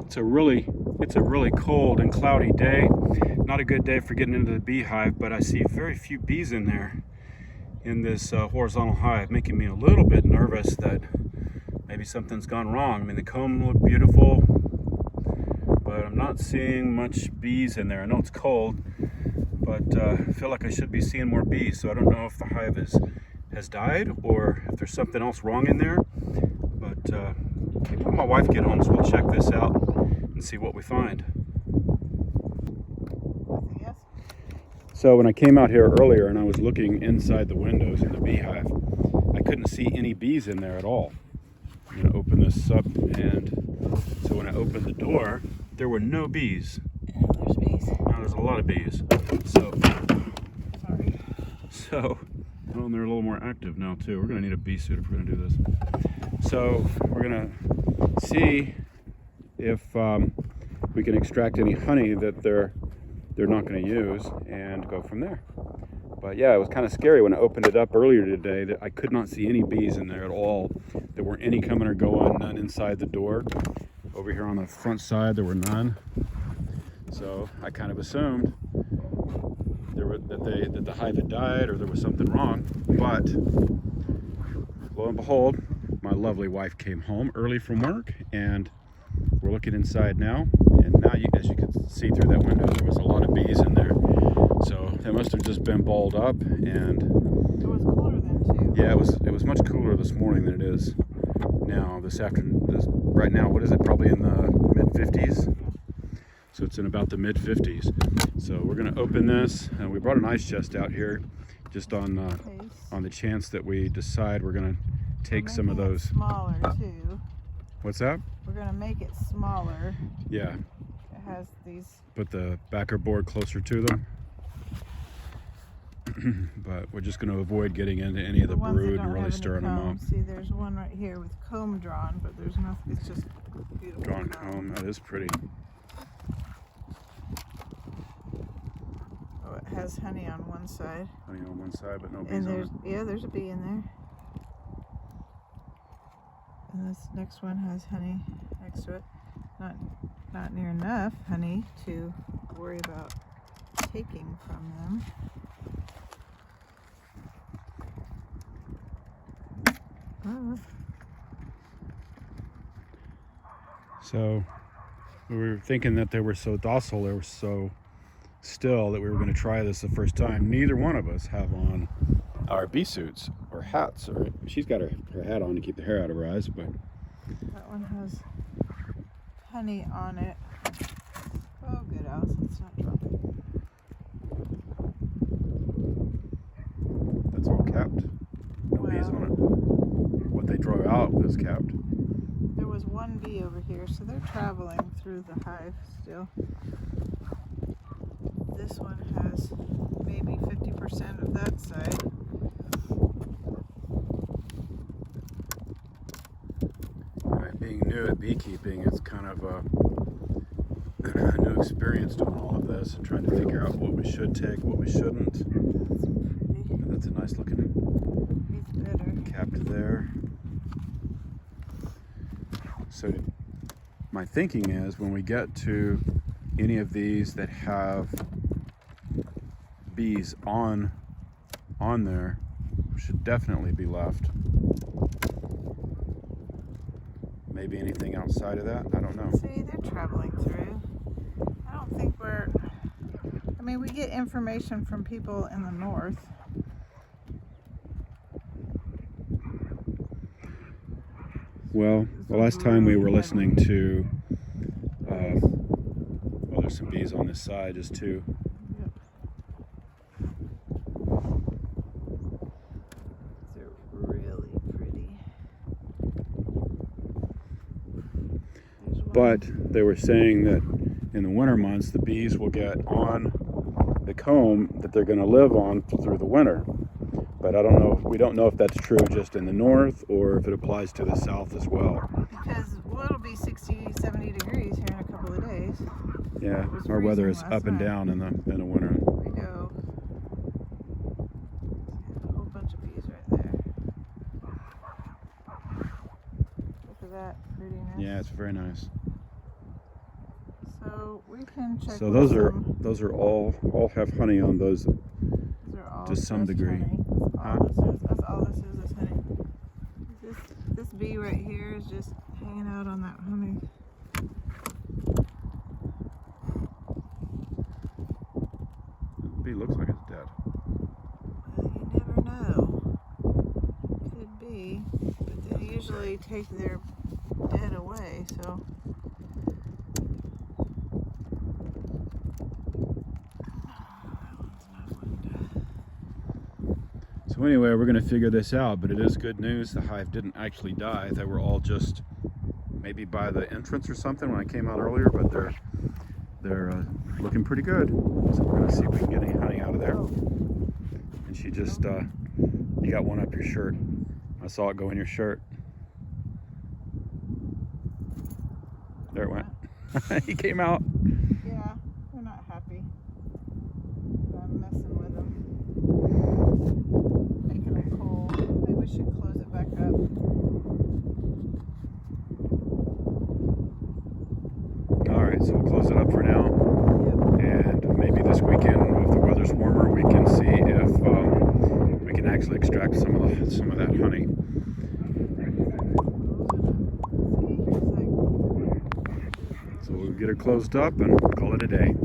It's a really cold and cloudy day. Not a good day for getting into the beehive, but I see very few bees in there in this horizontal hive, making me a little bit nervous that maybe something's gone wrong. I mean, the comb look beautiful, but I'm not seeing much bees in there. I know it's cold, but I feel like I should be seeing more bees. So I don't know if the hive has died or if there's something else wrong in there. But when my wife gets home, so we'll check this out and see what we find. Yes. So when I came out here earlier and I was looking inside the windows in the beehive, I couldn't see any bees in there at all. I'm going to open this up, and so when I opened the door, there were no bees. And there's bees. Now there's a lot of bees. So, Sorry. Well, and they're a little more active now too. We're going to need a bee suit if we're going to do this. So we're going to see if we can extract any honey that they're not going to use and go from there. But yeah, it was kind of scary when I opened it up earlier today that I could not see any bees in there at all. There weren't any coming or going, none inside the door. Over here on the front side, there were none. So I kind of assumed that the hive had died or there was something wrong. But lo and behold, my lovely wife came home early from work, and we're looking inside now. And now, as you can see through that window, there was a lot of bees in there. So they must have just been balled up, and It was cooler then too. yeah, it was much cooler this morning than it is now. This afternoon, right now, what is it? Probably in the mid 50s. So it's in about the mid 50s. So we're going to open this, and we brought an ice chest out here, just on the chance that we decide we're going to take some of those. Smaller too. What's that? We're gonna make it smaller. Yeah. It has these. Put the backer board closer to them. But we're just going to avoid getting into any of the brood and really stirring them up. See, there's one right here with comb drawn, but there's nothing. It's just beautiful. Drawn comb. That is pretty. Oh, it has honey on one side. Honey on one side, but no bees And on there's it. there's a bee in there. And this next one has honey next to it. Not near enough honey to worry about taking from them. Oh. So we were thinking that they were so docile, they were so still, that we were going to try this the first time. Neither one of us have on our bee suits or hats. Or she's got her hat on to keep the hair out of her eyes, but That one has honey on it. Oh, good, Alice. Let's not drop it. that's all capped. No bees on it. What they drove out is capped. There was one bee over here, so they're traveling through the hive still. This one has maybe 50% of that side. Being new at beekeeping, it's kind of a new experience doing all of this and trying to figure out what we should take, what we shouldn't. That's a nice looking He's better. capped there. So my thinking is when we get to any of these that have bees on there, should definitely be left. Maybe anything outside of that, I don't know. See, they're traveling through. I don't think we get information from people in the north. Well, the last time we were listening to, well, there's some bees on this side, just two. Yep. They're really pretty. But they were saying that in the winter months, the bees will get on the comb that they're going to live on through the winter. But I don't know. We don't know if that's true just in the north or if it applies to the south as well. Because, well, it'll be 60, 70 degrees here in a couple of days. Yeah, our weather is up and down in the winter. There we go. A whole bunch of bees right there. Look at that prettiness. Yeah, it's very nice. So we can check. So with those are all have honey on those These are all to some just degree. honey. Huh? That's all this is honey. This bee right here is just hanging out on that honey. The bee looks like it's dead. Well, you never know. Could be, but they usually take their dead away. So. So anyway, we're going to figure this out, but it is good news. The hive didn't actually die. They were all just maybe by the entrance or something when I came out earlier, but they're looking pretty good. So we're going to see if we can get any honey out of there. And she just, you got one up your shirt. I saw it go in your shirt. There it went. He came out. Yeah, they're not happy. I'm messing with them. Making them cold. Maybe we should close it back up. Alright, so we'll close it up for now. Yep. And maybe this weekend, if the weather's warmer, we can see if we can actually extract some of that honey. So we'll get it closed up and call it a day.